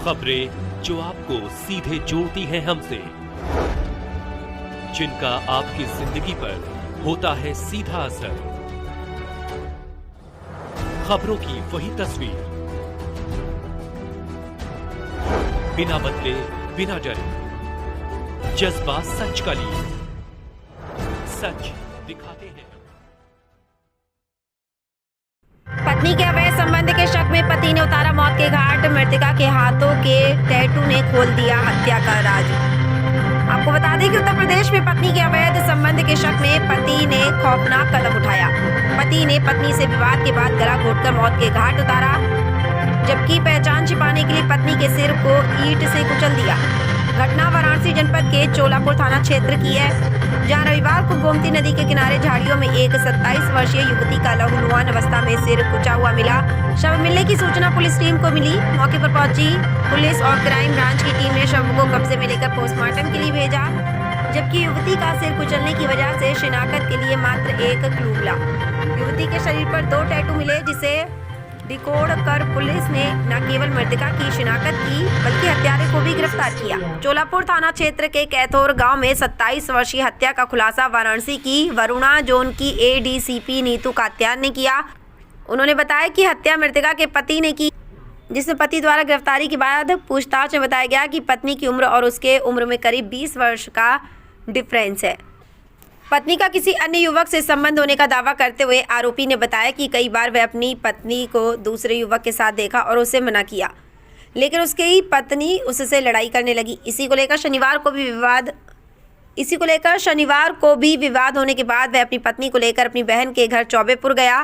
खबरें जो आपको सीधे जोड़ती हैं हमसे, जिनका आपकी जिंदगी पर होता है सीधा असर। खबरों की वही तस्वीर, बिना बदले बिना डरे, जज्बा सच का लिए, सच दिखाते हैं। पत्नी के अवैध संबंध के शक में पति ने उतारा मौत के घाट। मृतका के हाथों के टैटू ने खोल दिया हत्या का राज। आपको बता दें कि उत्तर प्रदेश में पत्नी के अवैध संबंध के शक में पति ने खौफनाक कदम उठाया। पति ने पत्नी से विवाद के बाद गला घोटकर मौत के घाट उतारा, जबकि पहचान छिपाने के लिए पत्नी के सिर को ईंट से कुचल दिया। घटना वाराणसी जनपद के चोलापुर थाना क्षेत्र की है, जहां रविवार को गोमती नदी के किनारे झाड़ियों में एक 27 वर्षीय युवती का लहूलुहान अवस्था में सिर कुचा हुआ मिला। शव मिलने की सूचना पुलिस टीम को मिली। मौके पर पहुंची पुलिस और क्राइम ब्रांच की टीम ने शव को कब्जे में लेकर पोस्टमार्टम के लिए भेजा, जबकि युवती का सिर कुचलने की वजह से शिनाख्त के लिए मात्र एक क्लू मिला। युवती के शरीर पर 2 टैटू मिले, जिसे डिकोड कर पुलिस ने न केवल मृतका की शिनाख्त की बल्कि हत्यारे को भी गिरफ्तार किया। चोलापुर थाना क्षेत्र के कैथोर गांव में 27 वर्षीय हत्या का खुलासा वाराणसी की वरुणा जोन की एडीसीपी नीतू कात्यान ने किया। उन्होंने बताया कि हत्या मृतका के पति ने की, जिसमें पति द्वारा गिरफ्तारी के बाद पूछताछ में बताया गया कि पत्नी की उम्र और उसके उम्र में करीब 20 वर्ष का डिफरेंस है। पत्नी का किसी अन्य युवक से संबंध होने का दावा करते हुए आरोपी ने बताया कि कई बार वह अपनी पत्नी को दूसरे युवक के साथ देखा और उसे मना किया, लेकिन उसकी पत्नी उससे लड़ाई करने लगी। इसी को लेकर शनिवार को भी विवाद होने के बाद वह अपनी पत्नी को लेकर अपनी बहन के घर चौबेपुर गया।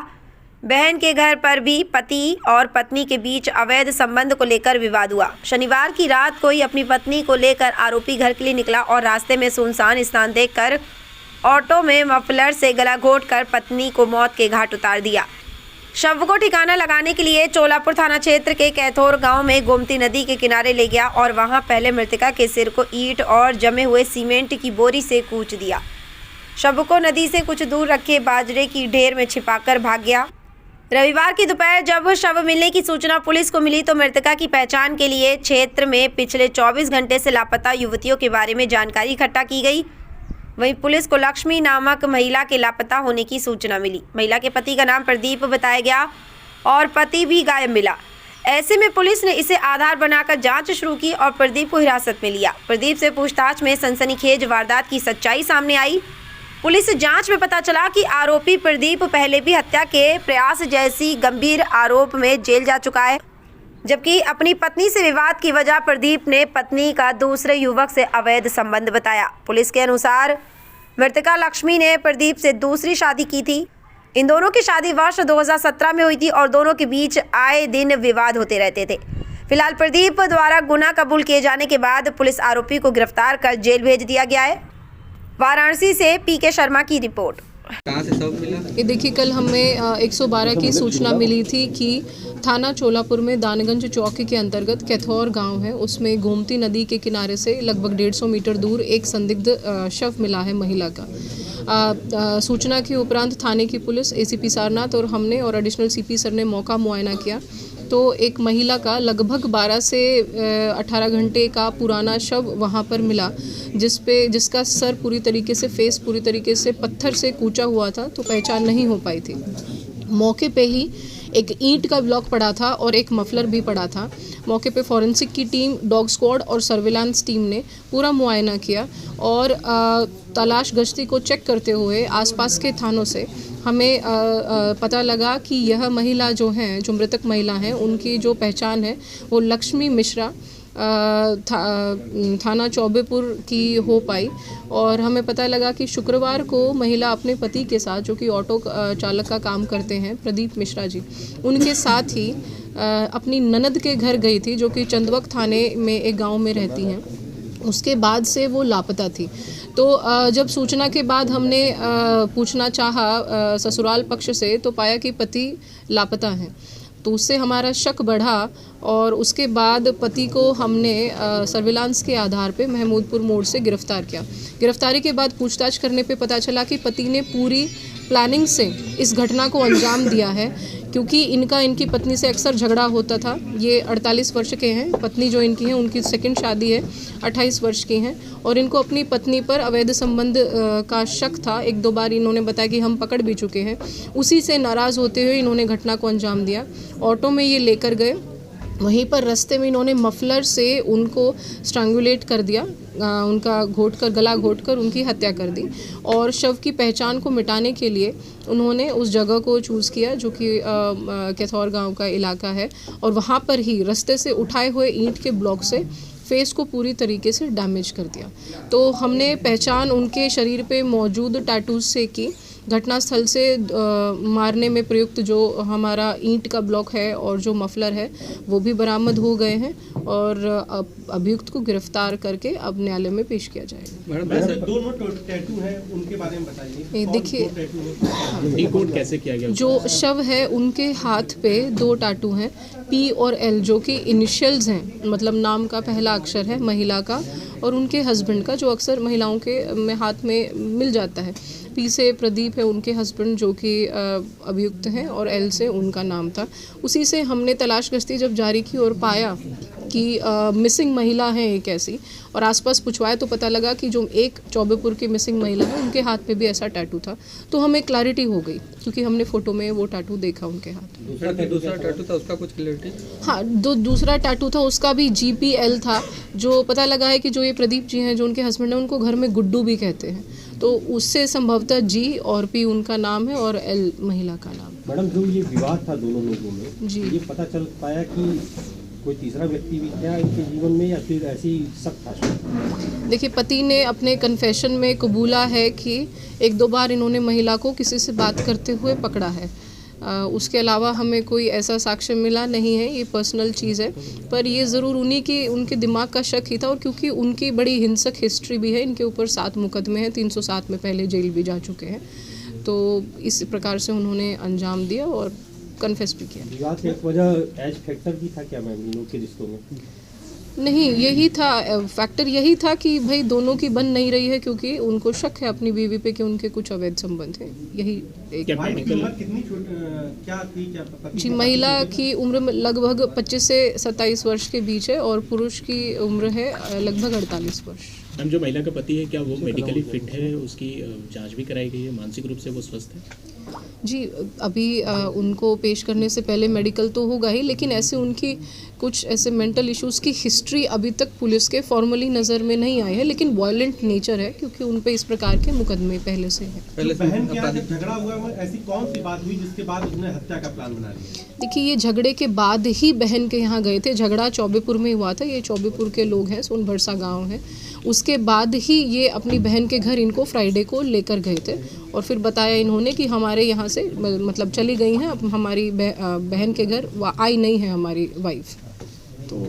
बहन के घर पर भी पति और पत्नी के बीच अवैध संबंध को लेकर विवाद हुआ। शनिवार की रात को ही अपनी पत्नी को लेकर आरोपी घर के लिए निकला और रास्ते में सुनसान स्थान देखकर ऑटो में मफलर से गला घोंटकर पत्नी को मौत के घाट उतार दिया। शव को ठिकाना लगाने के लिए चोलापुर थाना क्षेत्र के कैथोर गांव में गोमती नदी के किनारे ले गया और वहां पहले मृतका के सिर को ईंट और जमे हुए सीमेंट की बोरी से कूच दिया। शव को नदी से कुछ दूर रखे बाजरे की ढेर में छिपाकर भाग गया। रविवार की दोपहर जब शव मिलने की सूचना पुलिस को मिली तो मृतका की पहचान के लिए क्षेत्र में पिछले 24 घंटे से लापता युवतियों के बारे में जानकारी इकट्ठा की गई। वहीं पुलिस को लक्ष्मी नामक महिला के लापता होने की सूचना मिली। महिला के पति का नाम प्रदीप बताया गया और पति भी गायब मिला। ऐसे में पुलिस ने इसे आधार बनाकर जांच शुरू की और प्रदीप को हिरासत में लिया। प्रदीप से पूछताछ में सनसनीखेज वारदात की सच्चाई सामने आई। पुलिस जांच में पता चला कि आरोपी प्रदीप पहले भी हत्या के प्रयास जैसी गंभीर आरोप में जेल जा चुका है, जबकि अपनी पत्नी से विवाद की वजह प्रदीप ने पत्नी का दूसरे युवक से अवैध संबंध बताया। पुलिस के अनुसार मृतका लक्ष्मी ने प्रदीप से दूसरी शादी की थी। इन दोनों की शादी वर्ष 2017 में हुई थी और दोनों के बीच आए दिन विवाद होते रहते थे। फिलहाल प्रदीप द्वारा गुनाह कबूल किए जाने के बाद पुलिस आरोपी को गिरफ्तार कर जेल भेज दिया गया है। वाराणसी से पीके शर्मा की रिपोर्ट। कहाँ से सब मिला? ये देखिए, कल हमें 112 की सूचना मिली थी कि थाना चोलापुर में दानगंज चौकी के अंतर्गत कैथौर गांव है, उसमें गोमती नदी के किनारे से लगभग 150 मीटर दूर एक संदिग्ध शव मिला है महिला का। सूचना के उपरांत थाने की पुलिस, एसीपी सारनाथ और हमने और एडिशनल सीपी सर ने मौका मुआयना किया तो एक महिला का लगभग 12 से 18 घंटे का पुराना शव वहाँ पर मिला, जिसका सर पूरी तरीके से, फेस पूरी तरीके से पत्थर से कूचा हुआ था, तो पहचान नहीं हो पाई थी। मौके पे ही एक ईंट का ब्लॉक पड़ा था और एक मफलर भी पड़ा था। मौके पे फॉरेंसिक की टीम, डॉग स्क्वाड और सर्विलांस टीम ने पूरा मुआयना किया और तलाश गश्ती को चेक करते हुए आसपास के थानों से हमें पता लगा कि यह महिला जो हैं, जो मृतक महिला हैं, उनकी जो पहचान है वो लक्ष्मी मिश्रा थाना चौबेपुर की हो पाई। और हमें पता लगा कि शुक्रवार को महिला अपने पति के साथ, जो कि ऑटो चालक का काम करते हैं, प्रदीप मिश्रा जी, उनके साथ ही अपनी ननद के घर गई थी, जो कि चंदवक थाने में एक गांव में रहती हैं। उसके बाद से वो लापता थी। तो जब सूचना के बाद हमने पूछना चाहा ससुराल पक्ष से, तो पाया कि पति लापता हैं। तो उससे हमारा शक बढ़ा और उसके बाद पति को हमने सर्विलांस के आधार पे महमूदपुर मोड़ से गिरफ्तार किया। गिरफ्तारी के बाद पूछताछ करने पे पता चला कि पति ने पूरी प्लानिंग से इस घटना को अंजाम दिया है, क्योंकि इनकी पत्नी से अक्सर झगड़ा होता था। ये 48 वर्ष के हैं, पत्नी जो इनकी है उनकी सेकंड शादी है, 28 वर्ष की हैं और इनको अपनी पत्नी पर अवैध संबंध का शक था। 1-2 बार इन्होंने बताया कि हम पकड़ भी चुके हैं। उसी से नाराज़ होते हुए इन्होंने घटना को अंजाम दिया। ऑटो में ये लेकर गए, वहीं पर रास्ते में इन्होंने मफलर से उनको स्ट्रैंगुलेट कर दिया, उनका गला घोटकर उनकी हत्या कर दी और शव की पहचान को मिटाने के लिए उन्होंने उस जगह को चूज़ किया जो कि कैथौर गांव का इलाका है और वहां पर ही रास्ते से उठाए हुए ईंट के ब्लॉक से फेस को पूरी तरीके से डैमेज कर दिया। तो हमने पहचान उनके शरीर पे मौजूद टैटूज से की। घटनास्थल से मारने में प्रयुक्त जो हमारा ईंट का ब्लॉक है और जो मफलर है वो भी बरामद हो गए हैं और अभियुक्त को गिरफ्तार करके अब न्यायालय में पेश किया जाएगा। मैडम, दोनों टैटू हैं, उनके बारे में बताइए। देखिए, डिकोड कैसे किया गया? जो शव है उनके हाथ पे 2 टैटू हैं, P और L, जो कि इनिशियल्स हैं, मतलब नाम का पहला अक्षर है महिला का और उनके हस्बैंड का, जो अक्सर महिलाओं के हाथ में मिल जाता है। P से प्रदीप है उनके हस्बैंड जो कि अभियुक्त हैं और L से उनका नाम था। उसी से हमने तलाश गश्ती जब जारी की और पाया कि मिसिंग महिला है एक ऐसी और आसपास पूछवाया तो पता लगा कि जो एक चौबेपुर की मिसिंग महिला है उनके हाथ पे भी ऐसा टैटू था। तो हमें क्लैरिटी हो गई क्योंकि हमने फ़ोटो में वो टैटू देखा उनके हाथ में। दूसरा टैटू था उसका कुछ क्लैरिटी? हाँ, दूसरा टैटू था उसका भी GPL था। जो पता लगा है कि जो ये प्रदीप जी हैं जो उनके हस्बैंड हैं उनको घर में गुड्डू भी कहते हैं, तो उससे संभवतः G और P उनका नाम है और L महिला का नाम। मैडम, जो ये विवाद था दोनों लोगों में जी, ये पता चल पाया कि कोई तीसरा व्यक्ति भी था इनके जीवन में या फिर ऐसी शक था? देखिए, पति ने अपने कन्फेशन में कबूला है कि 1-2 बार इन्होंने महिला को किसी से बात करते हुए पकड़ा है। उसके अलावा हमें कोई ऐसा साक्ष्य मिला नहीं है, ये पर्सनल चीज़ है, पर ये ज़रूर उनके दिमाग का शक ही था और क्योंकि उनकी बड़ी हिंसक हिस्ट्री भी है, इनके ऊपर 7 मुकदमे हैं, 307 में पहले जेल भी जा चुके हैं, तो इस प्रकार से उन्होंने अंजाम दिया और कन्फेस भी किया। विवाद की एक वजह एज फैक्टर भी था क्या मैम इन लोगों के रिश्तों में? नहीं, यही था फैक्टर, यही था कि भाई दोनों की बन नहीं रही है क्योंकि उनको शक है अपनी बीवी पे कि उनके कुछ अवैध संबंध हैं। यही एक कितनी क्या थी, क्या पता? जी, महिला की उम्र लगभग 25 से 27 वर्ष के बीच है और पुरुष की उम्र है लगभग 48 वर्ष। हम जो महिला का पति है क्या वो मेडिकली फिट है? उसकी जांच भी कराई गई है? मानसिक रूप से वो स्वस्थ है? जी, अभी उनको पेश करने से पहले मेडिकल तो होगा ही, लेकिन ऐसे उनकी कुछ ऐसे मेंटल इश्यूज़ की हिस्ट्री अभी तक पुलिस के फॉर्मली नज़र में नहीं आई है, लेकिन वायलेंट नेचर है क्योंकि उन पे इस प्रकार के मुकदमे पहले से हैं। बहन के यहाँ जब झगड़ा हुआ ऐसी कौन सी बात हुई जिसके बाद उसने हत्या का प्लान बना लिया? देखिए, ये झगड़े के बाद ही बहन के यहाँ गए थे। झगड़ा चौबेपुर में हुआ था, ये चौबेपुर के लोग हैं, सोनभरसा गाँव है। उसके बाद ही ये अपनी बहन के घर इनको फ्राइडे को लेकर गए थे और फिर बताया इन्होंने कि हमारे यहाँ से मतलब चली गई हैं, अब हमारी बहन के घर आई नहीं है हमारी वाइफ। तो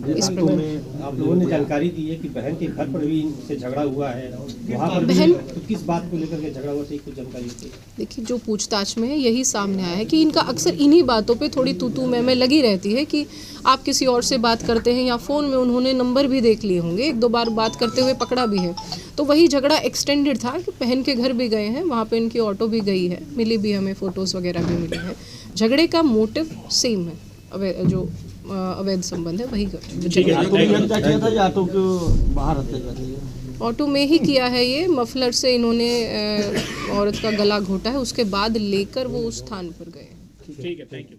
इस प्रकार आप लोगों ने जानकारी दी है कि बहन के घर पर भी इनसे झगड़ा हुआ है, वहाँ पर बहन तो किस बात को लेकर के झगड़ा हुआ था, कुछ जानकारी थी? देखिए, जो पूछताछ में है यही सामने आया है कि इनका अक्सर इन्हीं बातों पे थोड़ी तू मैं लगी रहती है कि आप किसी और से बात करते हैं या फ़ोन में उन्होंने नंबर भी देख लिए होंगे, 1-2 बार बात करते हुए पकड़ा भी है। तो वही झगड़ा एक्सटेंडेड था कि बहन के घर भी गए हैं, वहाँ पे इनकी ऑटो भी गई है, मिली भी, हमें फ़ोटोज़ वगैरह भी मिले हैं। झगड़े का मोटिव सेम है, जो अवैध संबंध है वही ऑटो में ही किया है। ये मफलर से इन्होंने औरत का गला घोटा है, उसके बाद लेकर वो उस स्थान पर गए। ठीक है, थैंक यू।